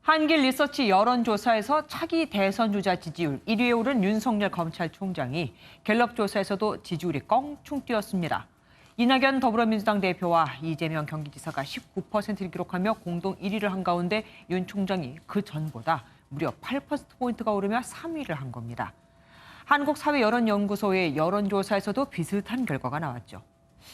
한길 리서치 여론조사에서 차기 대선 주자 지지율 1위에 오른 윤석열 검찰총장이 갤럽 조사에서도 지지율이 껑충 뛰었습니다. 이낙연 더불어민주당 대표와 이재명 경기지사가 19%를 기록하며 공동 1위를 한 가운데 윤 총장이 그 전보다 무려 8%포인트가 오르며 3위를 한 겁니다. 한국사회여론연구소의 여론조사에서도 비슷한 결과가 나왔죠.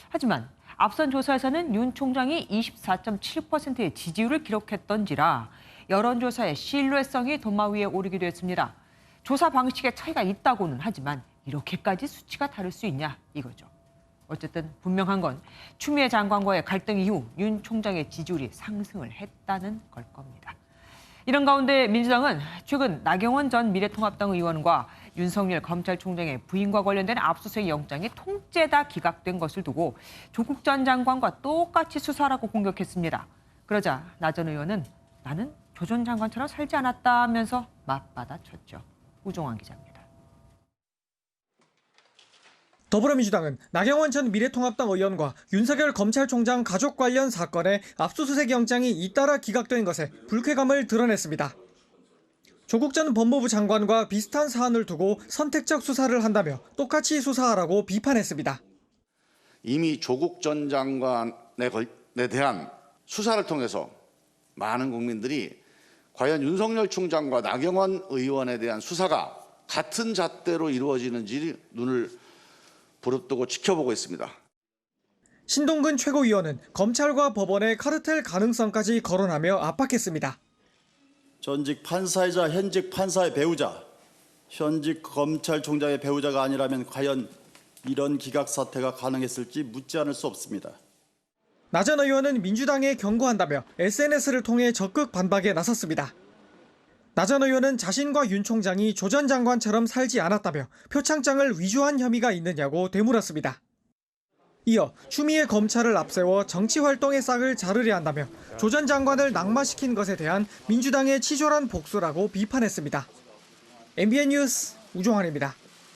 하지만 앞선 조사에서는 윤 총장이 24.7%의 지지율을 기록했던지라 여론조사의 신뢰성이 도마 위에 오르기도 했습니다. 조사 방식에 차이가 있다고는 하지만 이렇게까지 수치가 다를 수 있냐 이거죠. 어쨌든 분명한 건 추미애 장관과의 갈등 이후 윤 총장의 지지율이 상승을 했다는 걸 겁니다. 이런 가운데 민주당은 최근 나경원 전 미래통합당 의원과 윤석열 검찰총장의 부인과 관련된 압수수색 영장이 통째다 기각된 것을 두고 조국 전 장관과 똑같이 수사라고 공격했습니다. 그러자 나 전 의원은 나는 조 전 장관처럼 살지 않았다 하면서 맞받아쳤죠. 우종환 기자입니다. 더불어민주당은 나경원 전 미래통합당 의원과 윤석열 검찰총장 가족 관련 사건의 압수수색 영장이 잇따라 기각된 것에 불쾌감을 드러냈습니다. 조국 전 법무부 장관과 비슷한 사안을 두고 선택적 수사를 한다며 똑같이 수사하라고 비판했습니다. 이미 조국 전 장관에 대한 수사를 통해서 많은 국민들이 과연 윤석열 총장과 나경원 의원에 대한 수사가 같은 잣대로 이루어지는지 눈을 부릅뜨고 지켜보고 있습니다. 신동근 최고위원은 검찰과 법원의 카르텔 가능성까지 거론하며 압박했습니다. 전직 판사이자 현직 판사의 배우자, 현직 검찰총장의 배우자가 아니라면 과연 이런 기각 사태가 가능했을지 묻지 않을 수 없습니다. 나 전 의원은 민주당에 경고한다며 SNS를 통해 적극 반박에 나섰습니다. 나 전 의원은 자신과 윤 총장이 조 전 장관처럼 살지 않았다며 표창장을 위조한 혐의가 있느냐고 되물었습니다. 이어 추미애 검찰을 앞세워 정치활동의 싹을 자르려 한다며 조 전 장관을 낙마시킨 것에 대한 민주당의 치졸한 복수라고 비판했습니다. MBN 뉴스 우종환입니다.